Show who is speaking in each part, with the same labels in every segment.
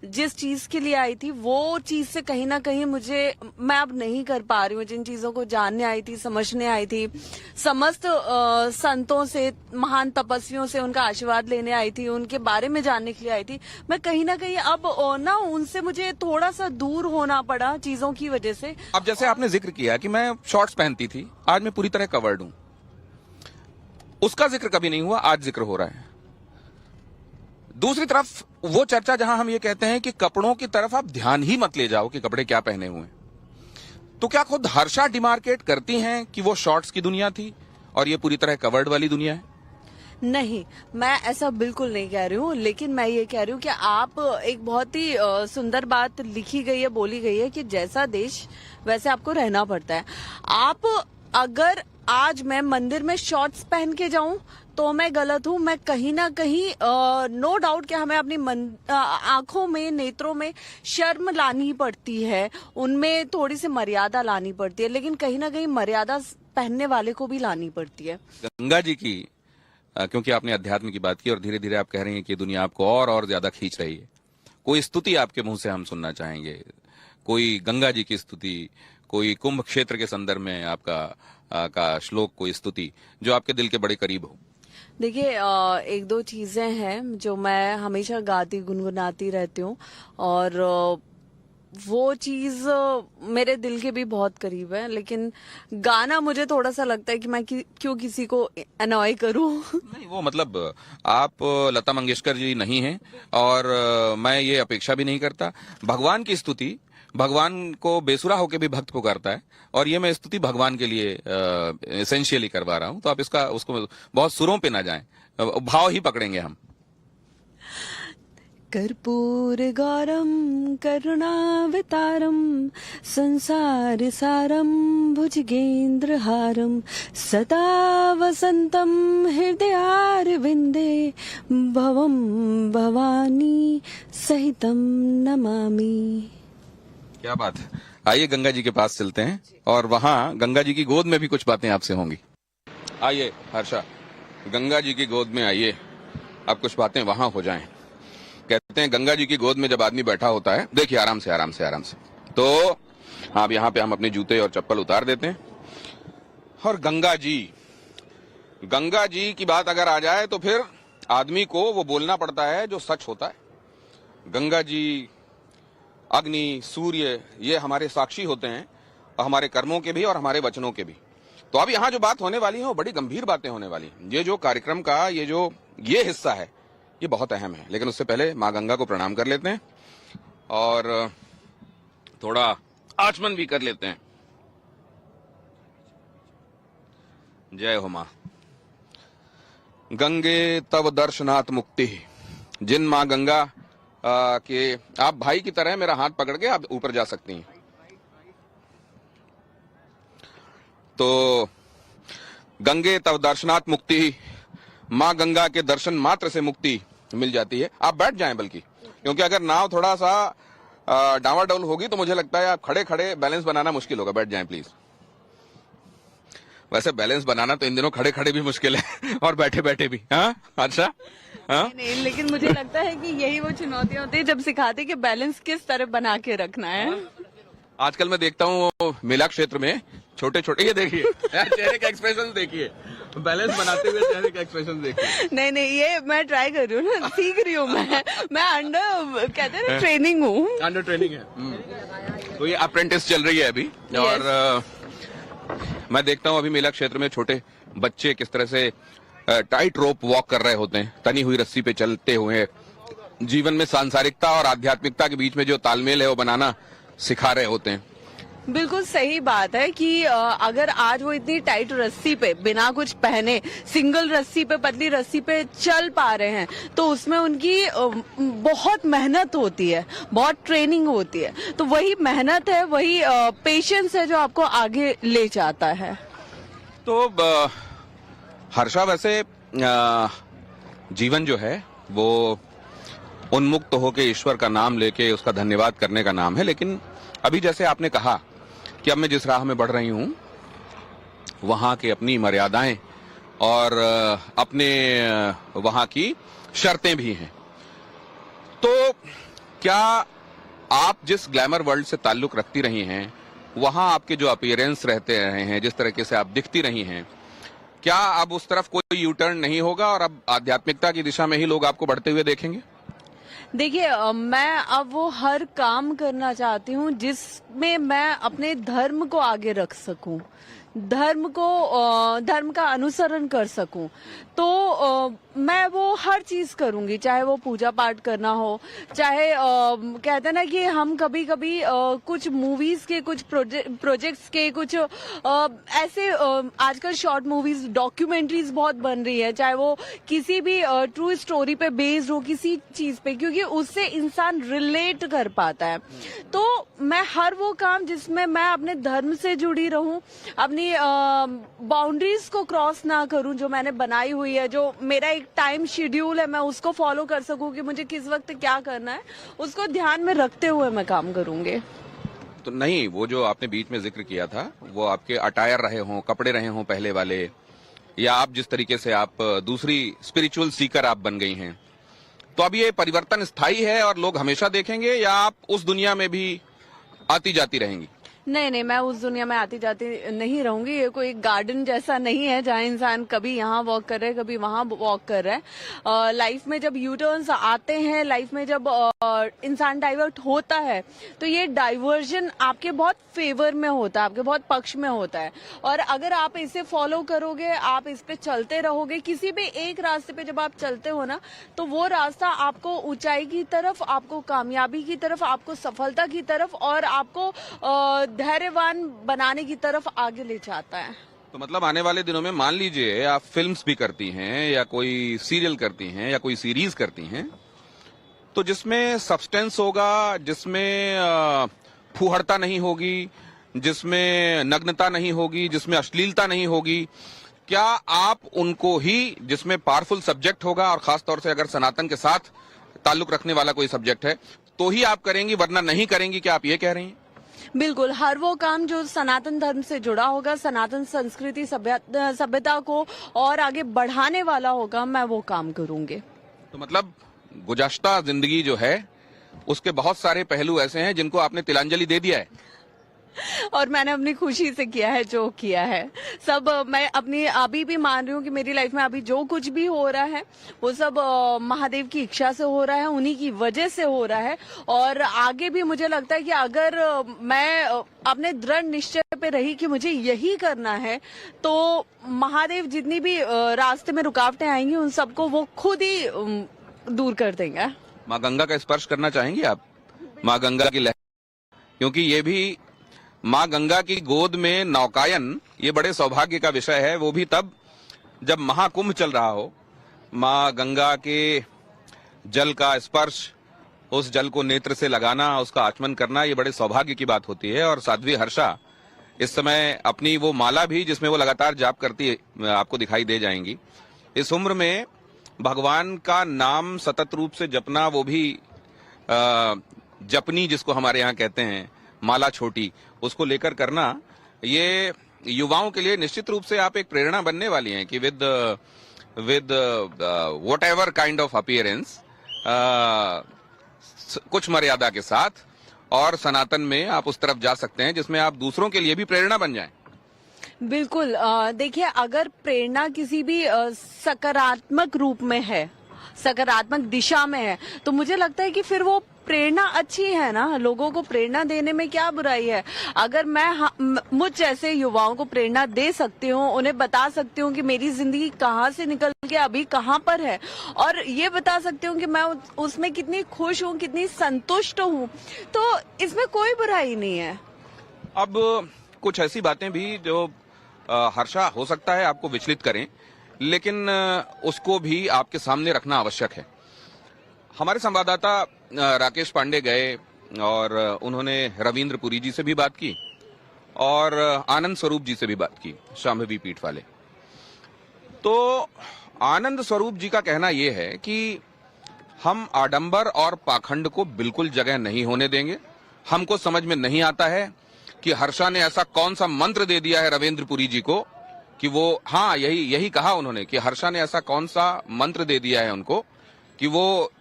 Speaker 1: जिस चीज के लिए आई थी वो चीज से कहीं ना कहीं मैं अब नहीं कर पा रही हूँ। जिन चीजों को जानने आई थी, समझने आई थी, समस्त संतों से, महान तपस्वियों से उनका आशीर्वाद लेने आई थी, उनके बारे में जानने के लिए आई थी, मैं कहीं ना कहीं अब ना उनसे मुझे थोड़ा सा दूर होना पड़ा चीजों की वजह से।
Speaker 2: अब जैसे आपने जिक्र किया कि मैं शॉर्ट्स पहनती थी, आज मैं पूरी तरह कवर्ड हूं, उसका जिक्र कभी नहीं हुआ, आज जिक्र हो रहा है। दूसरी तरफ वो चर्चा जहां हम ये कहते हैं कि कपड़ों की तरफ आप ध्यान ही मत ले जाओ कि कपड़े क्या पहने हुए हैं, तो क्या खुद हर्षा डिमार्केट करती हैं कि वो शॉर्ट्स की दुनिया थी और ये पूरी तरह कवर्ड वाली दुनिया है?
Speaker 1: नहीं, मैं ऐसा बिल्कुल नहीं कह रही हूँ, लेकिन मैं ये कह रही हूँ कि आप एक बहुत ही सुंदर बात लिखी गई है, बोली गई है कि जैसा देश वैसे आपको रहना पड़ता है। आप अगर आज मैं मंदिर में शॉर्ट्स पहन के जाऊं तो मैं गलत हूं। मैं कहीं ना कहीं नो डाउट कि हमें अपनी आंखों में, नेत्रों में शर्म लानी पड़ती है, उनमें थोड़ी सी मर्यादा लानी पड़ती है, लेकिन कहीं ना कहीं मर्यादा पहनने वाले को भी लानी पड़ती है।
Speaker 2: गंगा जी की क्योंकि आपने अध्यात्म की बात की और धीरे धीरे आप कह रही हैं कि दुनिया आपको और ज्यादा खींच रही है, कोई स्तुति आपके मुंह से हम सुनना चाहेंगे, कोई गंगा जी की स्तुति, कोई कुंभ क्षेत्र के संदर्भ में का श्लोक, कोई स्तुति जो आपके दिल के बड़े करीब हो।
Speaker 1: देखिए, एक दो चीजें हैं जो मैं हमेशा गाती गुनगुनाती रहती हूँ, और वो चीज मेरे दिल के भी बहुत करीब है, लेकिन गाना मुझे थोड़ा सा लगता है कि मैं क्यों किसी को अनॉय करूं।
Speaker 2: नहीं, वो मतलब आप लता मंगेशकर जी नहीं हैं और मैं ये अपेक्षा भी नहीं करता। भगवान की स्तुति भगवान को बेसुरा होकर भी भक्त पुकारता है, और ये मैं स्तुति भगवान के लिए एसेंशियली करवा रहा हूं, तो आप उसको बहुत सुरों पे ना जाएं, भाव ही पकड़ेंगे हम।
Speaker 1: कर्पूर गौरम करुणावतारम संसार सारम भुजगेंद्र हारम सदा वसंतम हृदयारविंदे भवम भवानी सहितम नमामि।
Speaker 2: क्या बात है। आइए गंगा जी के पास चलते हैं और वहां गंगा जी की गोद में भी कुछ बातें आपसे होंगी। आइए हर्षा, गंगा जी की गोद में आइए, अब कुछ बातें वहां हो जाएं। कहते हैं गंगा जी की गोद में जब आदमी बैठा होता है, देखिए आराम से आराम से आराम से, तो अब यहाँ पे हम अपने जूते और चप्पल उतार देते हैं, और गंगा जी की बात अगर आ जाए तो फिर आदमी को वो बोलना पड़ता है जो सच होता है। गंगा जी, अग्नि, सूर्य, ये हमारे साक्षी होते हैं, हमारे कर्मों के भी और हमारे वचनों के भी। तो अब यहाँ जो बात होने वाली है वो बड़ी गंभीर बातें होने वाली है। ये जो कार्यक्रम का ये हिस्सा है, ये बहुत अहम है, लेकिन उससे पहले माँ गंगा को प्रणाम कर लेते हैं और थोड़ा आचमन भी कर लेते हैं। जय हो माँ। गंगे तव दर्शनात् मुक्ति। जिन माँ गंगा के आप भाई की तरह मेरा हाथ पकड़ के आप ऊपर जा सकती हैं। तो गंगे तव दर्शनात् मुक्ति, माँ गंगा के दर्शन मात्र से मुक्ति मिल जाती है। आप बैठ जाएं बल्कि, क्योंकि अगर नाव थोड़ा सा डावाडोल होगी तो मुझे लगता है आप खड़े खड़े बैलेंस बनाना मुश्किल होगा। बैठ जाएं प्लीज। वैसे बैलेंस बनाना तो इन दिनों खड़े खड़े भी मुश्किल है और बैठे बैठे भी। हाँ अच्छा, हाँ
Speaker 1: नहीं, लेकिन मुझे लगता है कि यही वो चुनौतियां होती है जब सिखाते कि बैलेंस किस तरह बना के रखना है।
Speaker 2: आजकल मैं देखता हूँ मेला क्षेत्र में छोटे छोटे, ये देखिए चेहरे का एक्सप्रेशन देखिए, बैलेंस बनाते हुए चेहरे का एक्सप्रेशन देखिए।
Speaker 1: नहीं, ये मैं ट्राई कर रही हूँ ना, सीख रही हूँ मैं अंडर, कहते हैं ना, ट्रेनिंग हूँ। अंडर ट्रेनिंग
Speaker 2: है। तो ये अप्रेंटिस चल रही है अभी। और मैं देखता हूँ अभी मेला क्षेत्र में छोटे बच्चे किस तरह से टाइट रोप वॉक कर रहे होते हैं, तनी हुई रस्सी पे चलते हुए जीवन में सांसारिकता और आध्यात्मिकता के बीच में जो तालमेल है वो बनाना सिखा रहे होते हैं।
Speaker 1: बिल्कुल सही बात है कि अगर आज वो इतनी टाइट रस्सी पे बिना कुछ पहने, सिंगल रस्सी पे, पतली रस्सी पे चल पा रहे हैं, तो उसमें उनकी बहुत मेहनत होती है, बहुत ट्रेनिंग होती है। तो वही मेहनत है, वही पेशेंस है जो आपको आगे ले जाता है।
Speaker 2: तो हर्षा, वैसे जीवन जो है वो उन्मुक्त होके ईश्वर का नाम लेके उसका धन्यवाद करने का नाम है, लेकिन अभी जैसे आपने कहा कि अब मैं जिस राह में बढ़ रही हूं वहां की अपनी मर्यादाएं और अपने वहां की शर्तें भी हैं। तो क्या आप जिस ग्लैमर वर्ल्ड से ताल्लुक रखती रही हैं, वहां आपके जो अपीयरेंस रहते रहे हैं, जिस तरीके से आप दिखती रही हैं, क्या अब उस तरफ कोई यू टर्न नहीं होगा और अब आध्यात्मिकता की दिशा में ही लोग आपको बढ़ते हुए देखेंगे?
Speaker 1: देखिए मैं अब वो हर काम करना चाहती हूँ जिसमें मैं अपने धर्म को आगे रख सकूं, धर्म का अनुसरण कर सकूं। तो मैं वो हर चीज करूंगी, चाहे वो पूजा पाठ करना हो, चाहे कहते हैं ना कि हम कभी कभी कुछ मूवीज के, कुछ प्रोजेक्ट्स के, कुछ ऐसे आजकल शॉर्ट मूवीज, डॉक्यूमेंट्रीज बहुत बन रही है, चाहे वो किसी भी ट्रू स्टोरी पे बेस्ड हो, किसी चीज पे, क्योंकि उससे इंसान रिलेट कर पाता है। तो मैं हर वो काम जिसमें मैं अपने धर्म से जुड़ी रहूं, अपनी बाउंड्रीज को क्रॉस ना करूं जो मैंने बनाई हुई है, जो मेरा एक टाइम शेड्यूल है, मैं उसको फॉलो कर सकूं कि मुझे किस वक्त क्या करना है, उसको ध्यान में रखते हुए मैं काम करूंगी।
Speaker 2: तो नहीं, वो जो आपने बीच में जिक्र किया था, वो आपके अटायर रहे हों, कपड़े रहे हों पहले वाले, या आप जिस तरीके से आप दूसरी स्पिरिचुअल सीकर आप बन गई हैं, तो अब ये परिवर्तन स्थायी है और लोग हमेशा देखेंगे, या आप उस दुनिया में भी आती जाती रहेंगी?
Speaker 1: नहीं नहीं, मैं उस दुनिया में आती जाती नहीं रहूंगी। ये कोई गार्डन जैसा नहीं है जहाँ इंसान कभी यहाँ वॉक कर रहा है, कभी वहाँ वॉक कर रहा है। लाइफ में जब यू टर्न्स आते हैं, लाइफ में जब इंसान डाइवर्ट होता है, तो ये डाइवर्जन आपके बहुत फेवर में होता है, आपके बहुत पक्ष में होता है। और अगर आप इसे फॉलो करोगे, आप इस पे चलते रहोगे, किसी भी एक रास्ते पे जब आप चलते हो ना, तो वो रास्ता आपको ऊंचाई की तरफ, आपको कामयाबी की तरफ, आपको सफलता की तरफ और आपको धैर्यवान बनाने की तरफ आगे ले जाता है।
Speaker 2: तो मतलब आने वाले दिनों में मान लीजिए आप फिल्म्स भी करती हैं, या कोई सीरियल करती हैं, या कोई सीरीज करती हैं, तो जिसमें सब्सटेंस होगा, जिसमें फूहड़ता नहीं होगी, जिसमें नग्नता नहीं होगी, जिसमें अश्लीलता नहीं होगी, क्या आप उनको ही, जिसमें पावरफुल सब्जेक्ट होगा और खासतौर से अगर सनातन के साथ ताल्लुक रखने वाला कोई सब्जेक्ट है, तो ही आप करेंगी, वरना नहीं करेंगी? क्या आप ये कह रही हैं?
Speaker 1: बिल्कुल, हर वो काम जो सनातन धर्म से जुड़ा होगा, सनातन संस्कृति सभ्यता को और आगे बढ़ाने वाला होगा, मैं वो काम करूंगी।
Speaker 2: तो मतलब गुज़श्ता जिंदगी जो है, उसके बहुत सारे पहलू ऐसे हैं जिनको आपने तिलांजलि दे दिया है,
Speaker 1: और मैंने अपनी खुशी से किया है जो किया है। सब मैं अपनी अभी भी मान रही हूँ कि मेरी लाइफ में अभी जो कुछ भी हो रहा है, वो सब महादेव की इच्छा से हो रहा है, उन्हीं की वजह से हो रहा है। और आगे भी मुझे लगता है कि अगर मैं अपने दृढ़ निश्चय पे रही कि मुझे यही करना है, तो महादेव जितनी भी रास्ते में रुकावटें आएंगी, उन सबको वो खुद ही दूर कर देंगे।
Speaker 2: माँ गंगा का स्पर्श करना चाहेंगी आप? माँ गंगा की लहर, क्योंकि ये भी माँ गंगा की गोद में नौकायन, ये बड़े सौभाग्य का विषय है। वो भी तब जब महाकुंभ चल रहा हो, माँ गंगा के जल का स्पर्श, उस जल को नेत्र से लगाना, उसका आचमन करना, ये बड़े सौभाग्य की बात होती है। और साध्वी हर्षा इस समय अपनी वो माला भी, जिसमें वो लगातार जाप करती है, आपको दिखाई दे जाएंगी। इस उम्र में भगवान का नाम सतत रूप से जपना, वो भी जपनी जिसको हमारे यहाँ कहते हैं, माला छोटी, उसको लेकर करना, ये युवाओं के लिए निश्चित रूप से आप एक प्रेरणा बनने वाली हैं कि with what ever kind of appearance, कुछ मर्यादा के साथ और सनातन में आप उस तरफ जा सकते हैं जिसमें आप दूसरों के लिए भी प्रेरणा बन जाएं।
Speaker 1: बिल्कुल, देखिए, अगर प्रेरणा किसी भी सकारात्मक रूप में है, सकारात्मक दिशा में है, तो मुझे लगता है कि फिर वो प्रेरणा अच्छी है ना। लोगों को प्रेरणा देने में क्या बुराई है? अगर मैं मुझ जैसे युवाओं को प्रेरणा दे सकती हूँ, उन्हें बता सकती हूँ कि मेरी जिंदगी कहाँ से निकल के अभी कहाँ पर है, और ये बता सकती हूँ कि मैं उसमें कितनी खुश हूँ, कितनी संतुष्ट हूँ, तो इसमें कोई बुराई नहीं है।
Speaker 2: अब कुछ ऐसी बातें भी जो हर्षा हो सकता है आपको विचलित करें, लेकिन उसको भी आपके सामने रखना आवश्यक है। हमारे संवाददाता राकेश पांडे गए और उन्होंने रविंद्र पुरी जी से भी बात की और आनंद स्वरूप जी से भी बात की, शांभवी पीठ वाले। तो आनंद स्वरूप जी का कहना यह है कि हम आडंबर और पाखंड को बिल्कुल जगह नहीं होने देंगे। हमको समझ में नहीं आता है कि हर्षा ने ऐसा कौन सा मंत्र दे दिया है रविंद्र पुरी जी को कि वो, हाँ, यही कहा उन्होंने कि हर्षा ने ऐसा कौन सा मंत्र दे दिया है उनको कि वो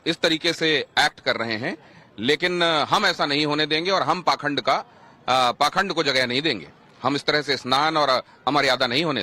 Speaker 2: इस तरीके से एक्ट कर रहे हैं, लेकिन हम ऐसा नहीं होने देंगे और हम पाखंड को जगह नहीं देंगे। हम इस तरह से स्नान और अमर्यादा नहीं होने